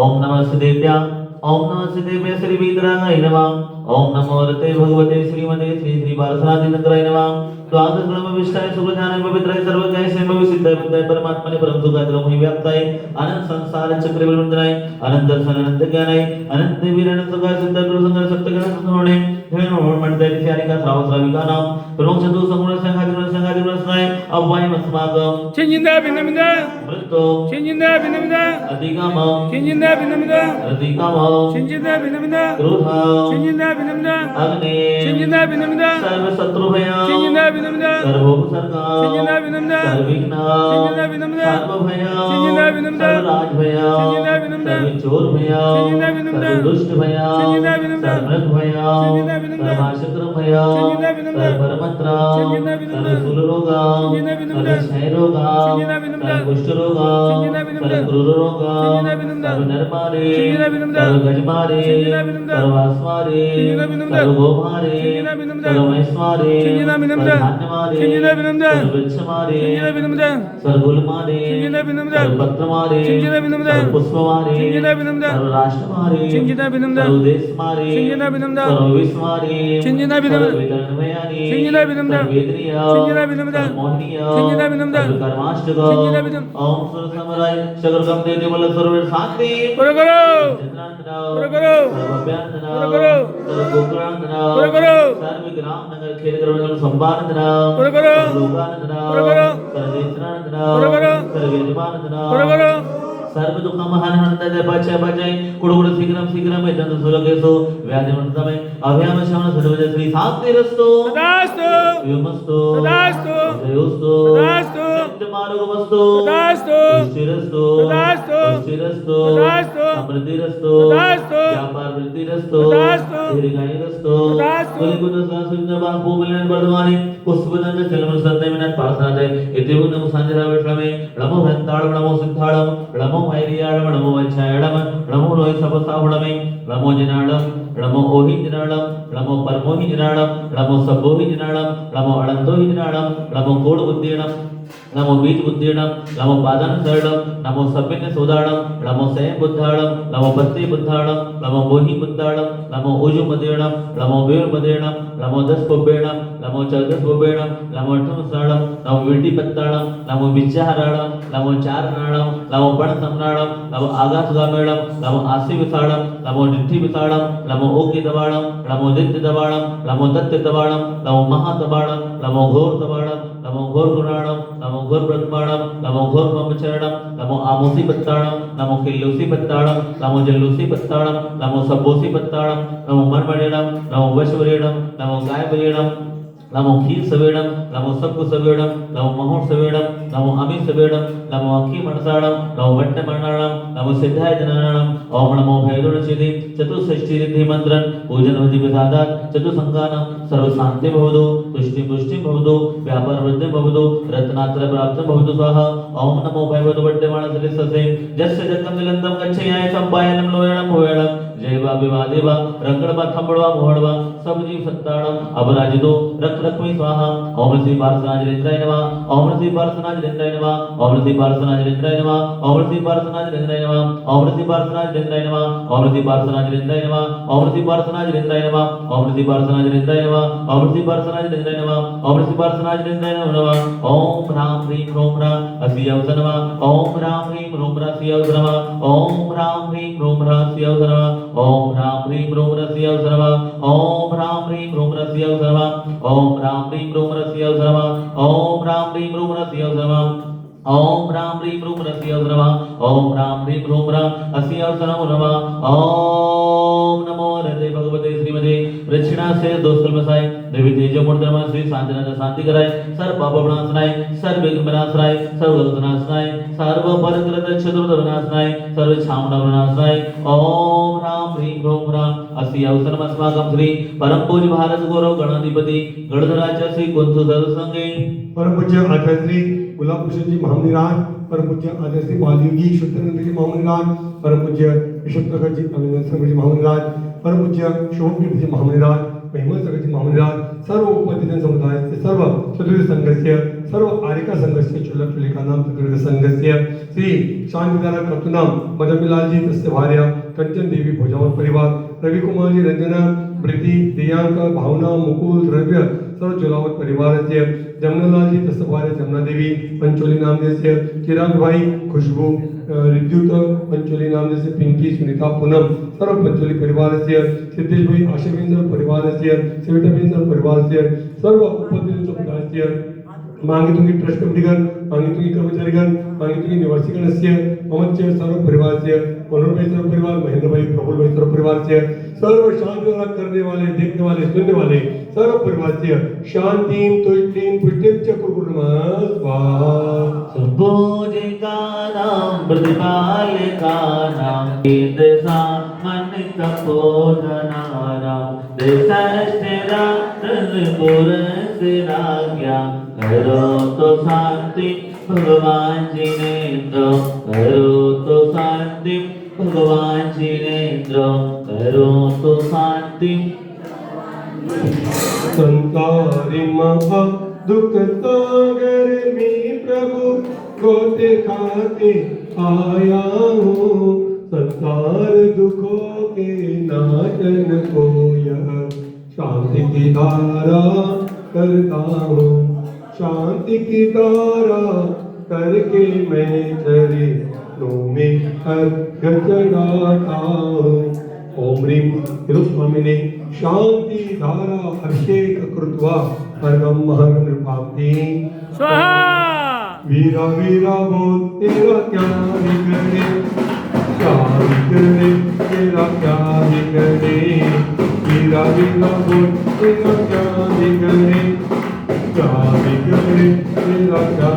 ओम नमः सिद्धेभ्यां ओम नमः सिद्धेभ्य श्री वीतरागाय नमः ओम नमो रते भगवते श्रीमते श्री श्री पारसनादिनंदराय नमः द्वादश ब्रह्म विष्टाय सुखज्ञानाय पवित्राय सर्वज्ञाय सेमय सिद्धाय बुद्धाय परमात्मने परम सुखाय ब्रह्म व्याप्ताय अनंत संसार चक्र विलुंदनाय अनंत दर्शन अनंत ज्ञानाय अनंत वीर अनंत सुखाय सिद्धाय संगर सप्तगण सुनोणे हेण मंडळ त्यारिका श्राव श्राविका नाम प्रमुख चतु संगुण संघाति रसनाय अव्वाय अस्माकं 친진다 빈납니다. मृतो 친진다 빈납니다. अधिकामं 친진다 빈납니다. अधिकामं 친진다 빈납니다. क्रोधं 친진다 빈납니다. अग्नि 친진다 빈납니다. सर्व शत्रुभयं 친진다 빈납니다. सर्वोपसर्गं 친진다 빈납니다. सर्वविघ्नं 친진다 빈납니다. सर्वभयं 친진다 빈납니다. सर्वराजभयं 친진다 빈납니다. सर्वचोरभयं 친진다 빈납니다. सर्वदुष्टभयं 친진다 빈납니다. सर्वमृगभयं 친진다 빈납니다. सर्वशत्रुभयं 친진다 빈납니다. सर्वपरमत्रं 친진다 빈납니다. सर्वशूलरोगं 친진다 빈납니다. सर्वक्षयरोगं 친진다 빈납니다. सर्वकुष्ठरोगं 친진다 빈납니다. सर्वक्रूररोगं 친진다 빈납니다. सर्वनरमारे 친진다 빈납니다. सर्वगजमारे 친진다 빈납니다. सर्वास्मारे 친진다 빈납니다. सर्वगोमारे 친진다 빈납니다. सर्वमैस्मारे 친진다 빈납니다. सर्वधान्यमारे 친진다 빈납니다. सर्ववृक्षमारे 친진다 빈납니다. सर्वगुलमारे 친진다 빈납니다. सर्वपत्रमारे 친진다 빈납니다. सर्वपुष्पमारे 친진다 빈납니다. सर्वराष्ट्रमारे 친진다 빈납니다. सर्वदेशमारे 친진다 빈납니다. सर्वविश्वमारे 친진다 빈납니다. सर्ववितरणमयानि 친진다 빈납니다. सर्ववेद्रिय 친진다 빈납니다. सर्वमोहनीय 친진다 빈납니다. सर्वकर्माष्टक 친진다 빈납니다. ओम सुरसमराय शकरकम देवल सर्व शांति करो करो चंद्रांतना करो करो सर्वभ्यांतना करो करो सर्वगोकुलांतना करो करो सर्वग्राम नगर खेल करवल संभानतना करो करो लोकानतना करो करो सर्वेश्वरानतना करो करो सर्वयजमानतना करो करो सर्व दुःखमहान हनंतय बचाय बचाय कुडकुड शीघ्रम शीघ्रम एतंत सुलकेसो व्याधि मृतमय अभयाम शमन सर्वज श्री शांतिरस्तो तदास्तु व्योमस्तो तदास्तु जयोस्तो तदास्तु नित्यमार्गमस्तो तदास्तु पुष्टिरस्तो तदास्तु पुष्टिरस्तो तदास्तु अमृतिरस्तो तदास्तु व्यापार वृद्धिरस्तो तदास्तु दीर्घायुरस्तो तदास्तु कुलकुलसासुंदरबान भूमिलन वर्धमानि पुष्पदंत चलमन सत्यमिनाथ पासनाजय इतिवु नमो सांजरा विश्रमे नमो हंताळ नमो सिद्धाळम नमो वैरियाळम नमो वच्छायळम नमो लोय सबसावळमे नमो जनाळम नमो ओहि जनाळम नमो परमोहि जनाळम नमो सबोहि जनाळम नमो अनंतोहि जनाळम नमो कोड बुद्धीणम नमो बीज बुद्धीणम नमो पादन शरणम नमो सपिन सोदाणम नमो सय बुद्धाणम नमो पत्ति बुद्धाणम नमो मोहि बुद्धाणम नमो उजु मदेणम नमो वीर मदेणम नमो दस पुब्बेणम नमो चौदस पुब्बेणम नमो अठमसाणम नमो विटी पत्ताणम नमो विचाराणम नमो चारनाणम नमो पण सम्राणम नमो आगास गामेणम नमो आसी विसाणम नमो डिठी विसाणम नमो ओकी दवाणम नमो दित्य दवाणम नमो तत्य दवाणम नमो महातवाणम नमो घोर दवाणम नमो घोर गुणाणम नमो घोर ब्रह्माणम नमो घोर ब्रह्मचरणम नमो आमोसी पत्ताणम नमो खिल्लोसी पत्ताणम नमो जल्लोसी पत्ताणम नमो सबोसी पत्ताणम नमो मनमणेणम नमो वशवरेणम नमो गायवरेणम नमो खीर सवेणम नमो सप्पु सवेणम नमो महोर सवेणम नमो अमी सवेणम नमो अखी मनसाणम नमो वट्ट मरणाणम नमो सिद्धाय जनाणम ओम नमो भैरव सिद्धि चतुष्षष्टि रिद्धि मंत्रन पूजन विधि विधादात चतुसंगानम सर्व शांति भवतु तुष्टि पुष्टि भवतु व्यापार वृद्धि भवतु रत्नात्र प्राप्त भवतु स्वाहा ओम नमो भगवते वड्डेमाण सलिससे जस्य जतम निलंतम गच्छयाय संपायनम लोयणम होयणम जयवा विवादेवा रंगड़वा थंबड़वा मोहड़वा सब जीव सत्ताणम अपराजितो रक्त रक्मी स्वाहा ओम श्री पार्श्वनाथ रेंद्राय नमः ओम श्री पार्श्वनाथ रेंद्राय नमः ओम श्री पार्श्वनाथ रेंद्राय नमः ओम श्री पार्श्वनाथ रेंद्राय नमः ओम श्री पार्श्वनाथ रेंद्राय नमः ओम श्री पार्श्वनाथ रेंद्राय नमः ओम श्री पार्श्वनाथ रेंद्राय नमः ओम श्री पार्श्वनाथ रेंद्राय नमः ओम श्री पार्श्वनाथ रेंद्राय नमः ओम श्री पार्श्वनाथ रेंद्राय नमः ओम राम ह्रीं ह्रों ह्रा असियौस नमः ओम राम ह्रीं ह्रों ह्रा सियौस नमः ओम राम ह्रीं ह्रों ह्रा सियौस नमः ओम राम ह्रीं ह्रों ह्रा सियौस नमः ओम राम ह्रीं ह्रों ह्रा सियौस नमः ओम राम ह्रीं ह्रों ह्रा सियौस नमः ओम राम ह्रीं ह्रों ह्रा सियौस नमः ओम राम ह्रीं ह्रों ह्रा सियौस नमः ओम राम ह्रीं ह्रों ह्रा सियौस नमः ओम नमो हृदय भगवते श्रीमते दक्षिणा से दोस्तल मसाय देवी तेजो मूर्धर्मा श्री शांतिनाथ शांति कराय सर्व पाप विनाशनाय सर्व विघ्न विनाशनाय सर्व दुख विनाशनाय सर्व परकृत चतुर्थ विनाशनाय सर्व छामना विनाशनाय ओम राम ह्रीं ह्रों ह्रा अस्य अवसरम अस्माकं श्री परम पूज्य भारत गौरव गणाधिपति गणधराचार्य श्री कुंतु सत्संगे परम पूज्य आचार्य श्री गुलाब कृष्ण जी महामुनिराज परम पूज्य आचार्य श्री बालयोगी शुद्धानंद जी महामुनिराज परम पूज्य विश्वप्रकाश जी अभिनंदन जी महामुनिराज परम पूज्य शोभकीर्ति जी महामुनिराज महिमा सगत जी महामुनिराज सर्व उपपतिजन समुदायस्य सर्व चतुर्विध संघस्य सर्व आरिका संघस्य चुल्लिकानां चतुर्विध संघस्य श्री शांतिधारा कर्तुनां मदनलाल जी तस्य भार्या कंचन देवी भोजावत परिवार रवि कुमार जी रंजना प्रीति दियांक भावना मुकुल द्रव्य सर्व चोलावत परिवारस्य जमुनालाल जी तस्य भार्या जमुना देवी पंचोली नामदेस्य चिराग भाई खुशबू विद्युत पंचोली नामदेस्य पिंकी सुनीता पूनम सर्व पंचोली परिवारस्य सिद्धेश भाई आशाबेन सर्व परिवारस्य सविताबेन सर्व परिवारस्य सर्व उपपतिजन समुदायस्य मांगितुंगी ट्रस्ट कमिटीगण मांगितुंगी कर्मचारीगण मांगितुंगी निवासीगणस्य मम च सर्व परिवारस्य मनोहर भाई सर्व परिवार महेंद्र भाई प्रफुल्ल भाई सर्व परिवारस्य सर्व शांति करने वाले देखने वाले सुनने वाले सर्व परिवारस्य शांतिं तुष्टिं पुष्टिं च कुर्मः स्वाहा सुपूजिकानां प्रतिपालिकानां ईदसामनितपोधनानां देशस्थिराज्ञा करोतु शांति भगवान जिनेन्द्र करोतु शांति भगवान जिनेन्द्र करोतु शांति संसारी महा दुख सागर में प्रभु गोते खाते आया हूँ संसार दुखों के नाशन को यह शांति की धारा करता हूँ शांति की धारा करके मैं चरणों में अर्घ चढ़ाता हूँ ओम ह्रीं तिरुस्वामिने शांति धारा अभिषेक कृत्वा परम महं नृपाप्ति स्वाहा वीरा वीरा बोल तेरा क्या बिगड़े क्या बिगड़े तेरा क्या बिगड़े वीरा वीरा बोल तेरा क्या बिगड़े क्या बिगड़े तेरा क्या